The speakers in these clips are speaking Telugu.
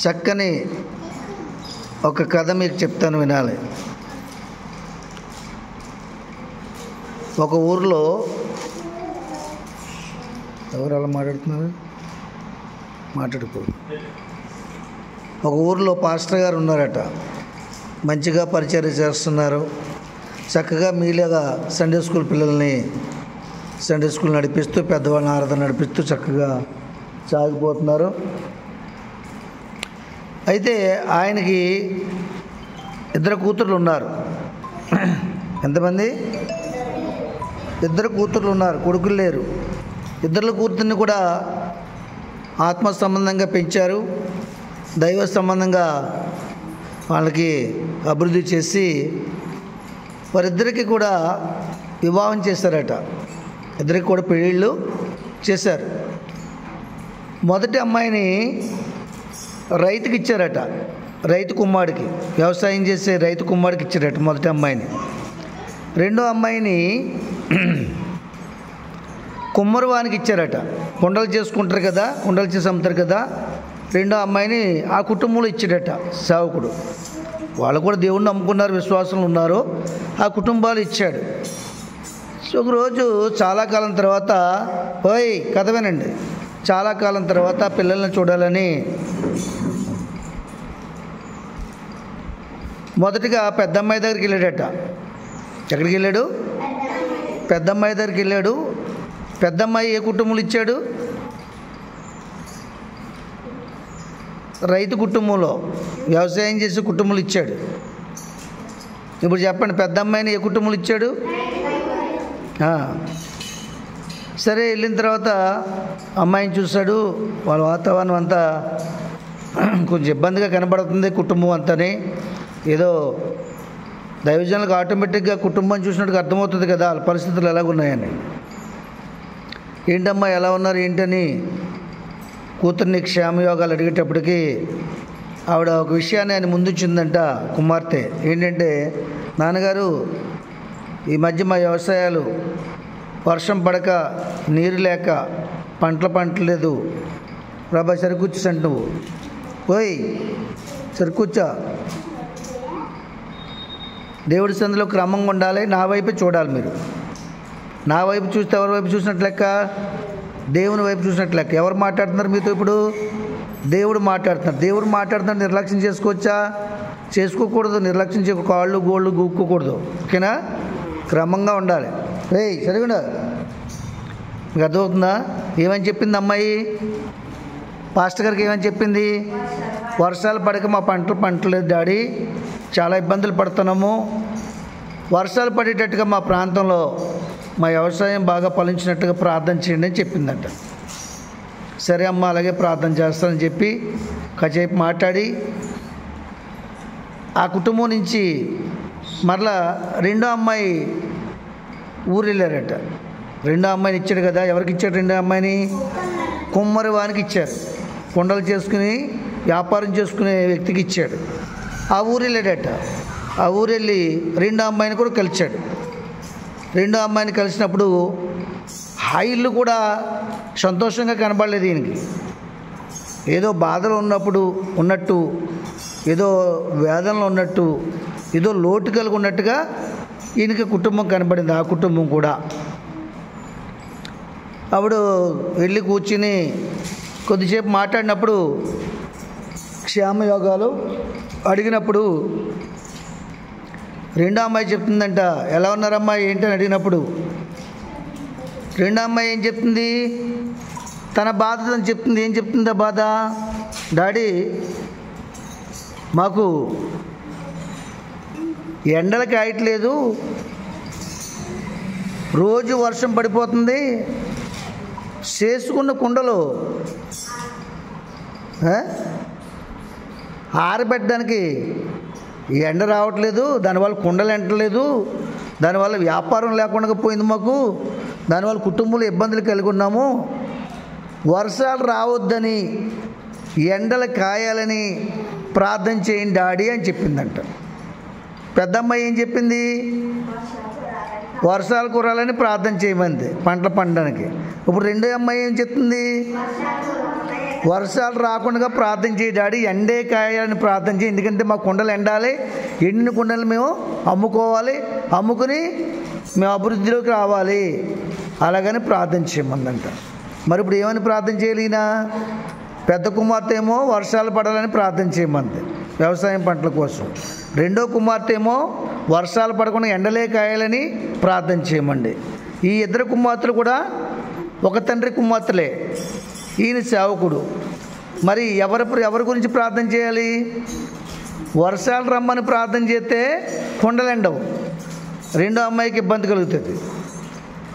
చక్కని ఒక కథ మీకు చెప్తాను, వినాలి. ఒక ఊరిలో ఎవరు అలా మాట్లాడుతున్నారు? మాట్లాడుకోరు. ఒక ఊరిలో పాస్టర్ గారు ఉన్నారట. మంచిగా పరిచర్య చేస్తున్నారు. చక్కగా మీలాగా సండే స్కూల్ పిల్లల్ని సండే స్కూల్ నడిపిస్తూ, పెద్దవాళ్ళని ఆరాధన నడిపిస్తూ చక్కగా సాగిపోతున్నారు. అయితే ఆయనకి 2 కూతుర్లు ఉన్నారు. ఎంతమంది? 2 కూతుర్లు ఉన్నారు, కొడుకులు లేరు. 2 కూతుర్ని కూడా ఆత్మ సంబంధంగా పెంచారు, దైవ సంబంధంగా వాళ్ళకి అభివృద్ధి చేసి వారిద్దరికి కూడా వివాహం చేశారట. 2 కూడా పెళ్ళిళ్ళు చేశారు. మొదటి అమ్మాయిని రైతుకి ఇచ్చారట, రైతు కుమ్మాడికి, వ్యవసాయం చేసే రైతు కుమ్మాడికి ఇచ్చారట మొదటి అమ్మాయిని. రెండో అమ్మాయిని కుమ్మరివానికి ఇచ్చారట. కుండలు చేసుకుంటారు కదా, కుండలు చేసి అమ్ముతారు కదా. రెండో అమ్మాయిని ఆ కుటుంబంలో ఇచ్చాడట సేవకుడు. వాళ్ళు కూడా దేవుణ్ణి నమ్ముకున్నారు, విశ్వాసంలో ఉన్నారు. ఆ కుటుంబాలు ఇచ్చాడు. సో ఒకరోజు చాలా కాలం తర్వాత, కథ వినండి, చాలా కాలం తర్వాత పిల్లల్ని చూడాలని మొదటిగా పెద్దమ్మాయి దగ్గరికి వెళ్ళాడట. ఎక్కడికి వెళ్ళాడు? పెద్దమ్మాయి దగ్గరికి వెళ్ళాడు. పెద్దమ్మాయి ఏ కుటుంబంలో ఇచ్చాడు? రైతు కుటుంబంలో, వ్యవసాయం చేసే కుటుంబంలో ఇచ్చాడు. ఇప్పుడు చెప్పండి, పెద్దమ్మాయిని ఏ కుటుంబంలో ఇచ్చాడు? సరే, వెళ్ళిన తర్వాత అమ్మాయిని చూశాడు. వాళ్ళ వాతావరణం అంతా కొంచెం ఇబ్బందిగా కనబడుతుంది, కుటుంబం అంతానే. ఏదో దైవజనులకు ఆటోమేటిక్గా కుటుంబం చూసినట్టుగా అర్థమవుతుంది కదా వాళ్ళ పరిస్థితులు ఎలాగున్నాయని. ఏంటమ్మా ఎలా ఉన్నారు ఏంటని కూతుర్ని క్షేమయోగాలు అడిగేటప్పటికి ఆవిడ ఒక విషయాన్ని ఆయన ముందుంచిందంట, కుమార్తె. ఏంటంటే, నాన్నగారు, ఈ మధ్య మా వ్యవసాయాలు వర్షం పడక, నీరు లేక, పంటలు పంటలేదు. ప్రభా సరికూర్చండి, నువ్వు సరికూర్చా. దేవుడి సందులో క్రమంగా ఉండాలి, నా వైపే చూడాలి. మీరు నా వైపు చూస్తే ఎవరి వైపు చూసినట్లు లెక్క? దేవుని వైపు చూసినట్లు లెక్క. ఎవరు మాట్లాడుతున్నారు మీతో ఇప్పుడు? దేవుడు మాట్లాడుతున్నారు. దేవుడు మాట్లాడుతున్నారు, నిర్లక్ష్యం చేసుకోవచ్చా? చేసుకోకూడదు. నిర్లక్ష్యం చేయకు, కాళ్ళు గోళ్ళు గూక్కోకూడదు. ఓకేనా? క్రమంగా ఉండాలి. సరిగా మీకు అర్థమవుతుందా? ఏమని చెప్పింది అమ్మాయి? పాస్టర్ గారికి ఏమని చెప్పింది? వర్షాలు పడక మా పంటలు పంటలేదు డాడీ, చాలా ఇబ్బందులు పడుతున్నాము. వర్షాలు పడేటట్టుగా మా ప్రాంతంలో మా వ్యవసాయం బాగా ఫలించినట్టుగా ప్రార్థన చేయండి అని చెప్పిందంట. సరే అమ్మ, అలాగే ప్రార్థన చేస్తానని చెప్పి కాసేపు మాట్లాడి ఆ కుటుంబం నుంచి మరలా రెండో అమ్మాయి ఊరు వెళ్ళారట. రెండో అమ్మాయిని ఇచ్చాడు కదా. ఎవరికి ఇచ్చాడు రెండో అమ్మాయిని? కుమ్మరి వానికి ఇచ్చారు. కుండలు చేసుకుని వ్యాపారం చేసుకునే వ్యక్తికి ఇచ్చాడు. ఆ ఊరు వెళ్ళాడట. ఆ ఊరు వెళ్ళి రెండో అమ్మాయిని కూడా కలిశాడు. రెండో అమ్మాయిని కలిసినప్పుడు ఆ ఇల్లు కూడా సంతోషంగా కనబడలేదు ఈయనకి. ఏదో బాధలు ఉన్నట్టు, ఏదో వేదనలో ఉన్నట్టు, ఏదో లోటు కలిగి ఉన్నట్టుగా ఈయనకి కుటుంబం కనబడింది. ఆ కుటుంబం కూడా అప్పుడు వెళ్ళి కూర్చుని కొద్దిసేపు మాట్లాడినప్పుడు, క్షేమయోగాలు అడిగినప్పుడు రెండో అమ్మాయి చెప్తుందంట, ఎలా ఉన్నారమ్మా ఏంటని అడిగినప్పుడు రెండో అమ్మాయి ఏం చెప్తుంది? తన బాధ తను చెప్తుంది. ఏం చెప్తుందా బాధ? డాడీ, మాకు ఎండలకి ఆయట్లేదు, రోజు వర్షం పడిపోతుంది, చేసుకున్న కుండలు ఆరబెట్టడానికి ఎండ రావట్లేదు, దానివల్ల కుండలు ఎంటలేదు, దానివల్ల వ్యాపారం లేకుండా పోయింది మాకు, దానివల్ల కుటుంబంలో ఇబ్బందులు కలిగి ఉన్నాము. వర్షాలు రావద్దని, ఎండలు కాయాలని ప్రార్థన చేయండి డాడీ అని చెప్పిందంట. పెద్దమ్మాయి ఏం చెప్పింది? వర్షాలు కురాలని ప్రార్థన చేయమంది పంటలు పండడానికి. ఇప్పుడు రెండో అమ్మాయి ఏం చెప్తుంది? వర్షాలు రాకుండా ప్రార్థన చేయి డాడీ, ఎండే కాయాలని ప్రార్థన చేయి, ఎందుకంటే మా కుండలు ఎండాలి, ఎండిన కుండలు మేము అమ్ముకోవాలి, అమ్ముకుని మేము అభివృద్ధిలోకి రావాలి, అలాగని ప్రార్థన చేయమందంట. మరి ఇప్పుడు ఏమని ప్రార్థన చేయాలి? ఈయన పెద్ద కుమార్తె ఏమో వర్షాలు పడాలని ప్రార్థన చేయమంది వ్యవసాయం పంటల కోసం, రెండో కుమార్తె ఏమో వర్షాలు పడకుండా ఎండలే కాయాలని ప్రార్థన చేయమండి. ఈ ఇద్దరు కుమార్తెలు కూడా ఒక తండ్రి కుమార్తెలే, ఈయన సేవకుడు. మరి ఎవరి గురించి ప్రార్థన చేయాలి? వర్షాలు రమ్మని ప్రార్థన చేస్తే కుండలు ఎండవు, రెండో అమ్మాయికి ఇబ్బంది కలుగుతుంది,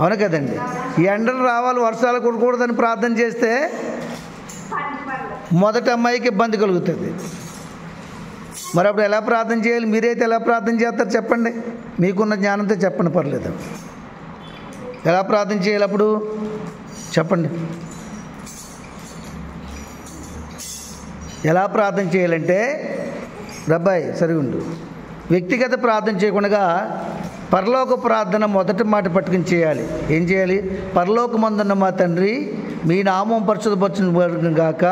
అవును కదండి. ఎండలు రావాలి వర్షాలు కొడకూడదని ప్రార్థన చేస్తే మొదటి అమ్మాయికి ఇబ్బంది కలుగుతుంది. మరి అప్పుడు ఎలా ప్రార్థన చేయాలి? మీరైతే ఎలా ప్రార్థన చేస్తారు చెప్పండి, మీకున్న జ్ఞానంతో చెప్పండి, పర్లేదు. ఎలా ప్రార్థన చేయాలి అప్పుడు చెప్పండి. ఎలా ప్రార్థన చేయాలంటే, రబ్బాయి సరిగుండు, వ్యక్తిగత ప్రార్థన చేయకుండా పరలోక ప్రార్థన మొదటి మాట పట్టుకుని చేయాలి. ఏం చేయాలి? పరలోకమందున్న మా తండ్రి, మీ నామం పరిశుద్ధపరచును గాక,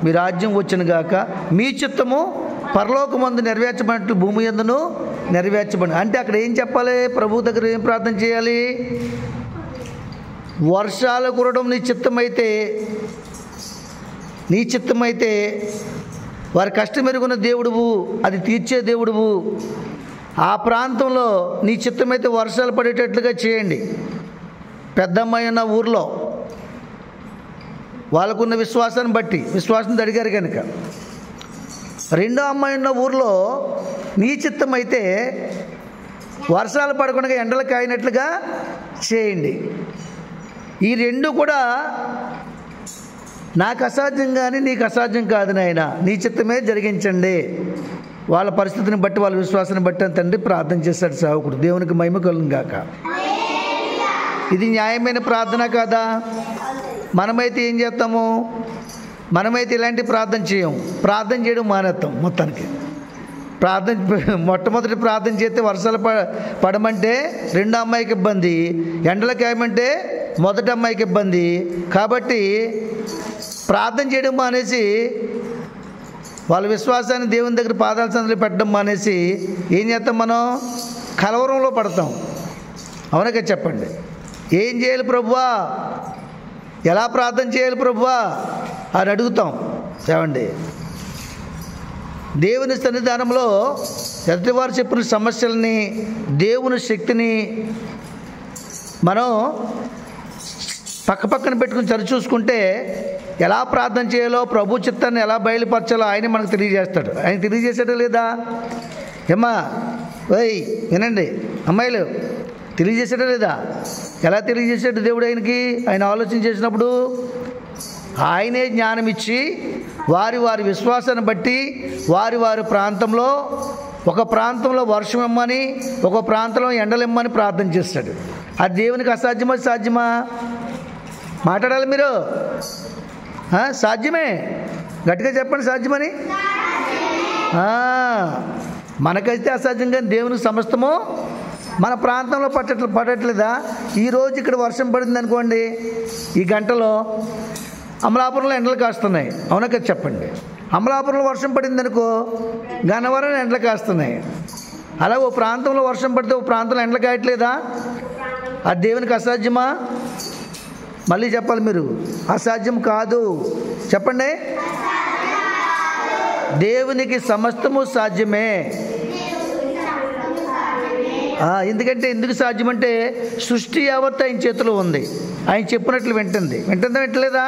మీ రాజ్యం వచ్చును గాక, మీ చిత్తము పరలోకమందు నెరవేర్చబడినట్లు భూమి యందును నెరవేర్చబడి. అంటే అక్కడ ఏం చెప్పాలి? ప్రభు దగ్గర ఏం ప్రార్థన చేయాలి? వర్షాలు కురవడం నీ చిత్తమైతే వారి కష్టం మెరుగున్న దేవుడువు, అది తీర్చే దేవుడువు, ఆ ప్రాంతంలో నీ చిత్తమైతే వర్షాలు పడేటట్లుగా చేయండి. పెద్దమ్మాయి ఉన్న ఊర్లో వాళ్ళకున్న విశ్వాసాన్ని బట్టి విశ్వాసం అడిగారు కనుక, రెండో అమ్మాయి ఉన్న ఊర్లో నీ చిత్తమైతే వర్షాలు పడకుండా ఎండలు కాయినట్లుగా చేయండి. ఈ రెండు కూడా నాకు అసాధ్యం కానీ నీకు అసాధ్యం కాదు నాయన, నీ చిత్తమే జరిగించండి. వాళ్ళ పరిస్థితిని బట్టి వాళ్ళ విశ్వాసాన్ని బట్టి తండ్రి ప్రార్థన చేశాడు సేవకుడు. దేవునికి మహిమ కలుగును గాక. ఇది న్యాయమైన ప్రార్థన కాదా? మనమైతే ఏం చేస్తాము? మనమైతే ఇలాంటి ప్రార్థన చేయం, ప్రార్థన చేయడం మానేస్తాం మొత్తానికి. మొట్టమొదటి ప్రార్థన చేస్తే వర్షాలు పడమంటే రెండో అమ్మాయికి ఇబ్బంది, ఎండలకు ఏమంటే మొదటి అమ్మాయికి ఇబ్బంది. కాబట్టి ప్రార్థన చేయడం మానేసి వాళ్ళ విశ్వాసాన్ని దేవుని దగ్గర పాదాల సందులో పెట్టడం మానేసి ఏం చేస్తాం? మనం కలవరంలో పడతాం, అవునా కదా చెప్పండి. ఏం చేయాలి ప్రభువా, ఎలా ప్రార్థన చేయాలి ప్రభువా అని అడుగుతాం. ఏమండి, దేవుని సన్నిధానంలో ఎదుటివారు చెప్పిన సమస్యలని, దేవుని శక్తిని మనం పక్కన పెట్టుకుని సరిచూసుకుంటే ఎలా ప్రార్థన చేయాలో, ప్రభు చిత్తాన్ని ఎలా బయలుపరచాలో ఆయన మనకు తెలియజేస్తాడు. ఆయన తెలియజేసాడా లేదా? ఏమ్మా ఓయ్ వినండి అమ్మాయిలు, తెలియజేసాడా లేదా? ఎలా తెలియజేసాడు దేవుడు ఆయనకి? ఆయన ఆలోచన చేసినప్పుడు ఆయనే జ్ఞానం ఇచ్చి వారి విశ్వాసాన్ని బట్టి వారి ప్రాంతంలో, ఒక ప్రాంతంలో వర్షం ఇమ్మని, ఒక ప్రాంతంలో ఎండలిమ్మని ప్రార్థన చేస్తాడు. అది దేవునికి అసాధ్యమా సాధ్యమా? మాట్లాడాలి మీరు. సాధ్యమే, గట్టిగా చెప్పండి సాధ్యమని. మనకైతే అసాధ్యం, కానీ దేవునికి సమస్తము. మన ప్రాంతంలో పడట్లేదా? ఈరోజు ఇక్కడ వర్షం పడింది అనుకోండి, ఈ గంటలో అమలాపురంలో ఎండలు కాస్తున్నాయి, అవునా కదా చెప్పండి. అమలాపురంలో వర్షం పడింది అనుకో, గన్నవరం ఎండలు కాస్తున్నాయి. అలా ఓ ప్రాంతంలో వర్షం పడితే ఓ ప్రాంతంలో ఎండలు కాయట్లేదా? అది దేవునికి అసాధ్యమా? మళ్ళీ చెప్పాలి మీరు, అసాధ్యం కాదు. చెప్పండి, దేవునికి సమస్తము సాధ్యమే. ఎందుకు సాధ్యమంటే సృష్టి యావత్తు ఆయన చేతిలో ఉంది. ఆయన చెప్పినట్లు వింటలేదా?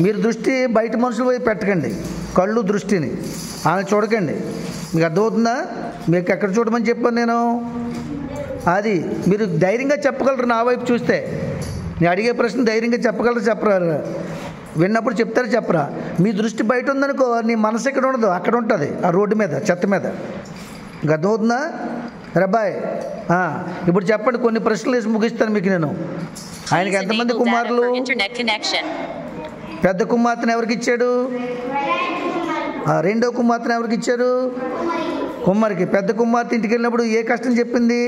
మీరు దృష్టి బయట మనుషులు పోయి పెట్టకండి, కళ్ళు దృష్టిని ఆయన చూడకండి. మీకు అర్థమవుతుందా? మీకు ఎక్కడ చూడమని చెప్పాను నేను? అది మీరు ధైర్యంగా చెప్పగలరు. నా వైపు చూస్తే నేను అడిగే ప్రశ్న ధైర్యంగా చెప్పగలరు చెప్పరా? విన్నప్పుడు చెప్తారు చెప్పరా? మీ దృష్టి బయట ఉందనుకో, నీ మనసు ఎక్కడ ఉండదు, అక్కడ ఉంటుంది, ఆ రోడ్డు మీద, చెత్త మీద. ఇంకా అర్థమవుతుందా రబ్బాయ్? ఇప్పుడు చెప్పండి, కొన్ని ప్రశ్నలు వేసి ముగిస్తాను మీకు నేను. ఆయనకి ఎంతమంది కుమారులు? పెద్ద కుమార్తెను ఎవరికి ఇచ్చాడు? రెండో కుమార్తెను ఎవరికి ఇచ్చారు? కుమ్మరికి. పెద్ద కుమార్తె ఇంటికి వెళ్ళినప్పుడు ఏ కష్టం చెప్పింది?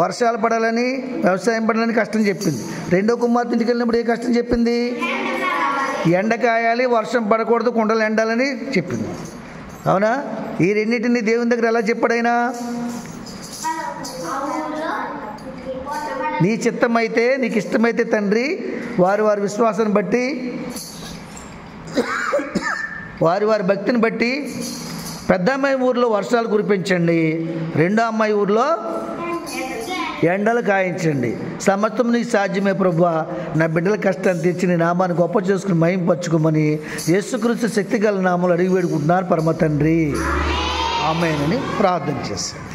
వర్షాలు పడాలని, వ్యవసాయం పడాలని కష్టం చెప్పింది. రెండో కుమార్తె ఇంటికి వెళ్ళినప్పుడు ఏ కష్టం చెప్పింది? ఎండ కాయాలి, వర్షం పడకూడదు, కుండలు ఎండాలని చెప్పింది. అవునా? ఈ రెండింటిని దేవుని దగ్గర ఎలా చెప్పాడైనా? నీ చిత్తమైతే, నీకు ఇష్టమైతే తండ్రి, వారి వారి విశ్వాసాన్ని బట్టి, వారి వారి భక్తిని బట్టి పెద్ద అమ్మాయి ఊరిలో వర్షాలు కురిపించండి, రెండో అమ్మాయి ఊరిలో ఎండలు కాయించండి. సమస్తం నీకు సాధ్యమే ప్రభువా, నా బిడ్డల కష్టాన్ని తీర్చి నీ నామాన్ని గొప్ప చేసుకుని మహింపరచుకోమని యేసుక్రీస్తు శక్తిగల నామములో అడిగి వేడుకుంటున్నారు పరమ తండ్రి. ఆమేన్ అని ప్రార్థన చేశాను.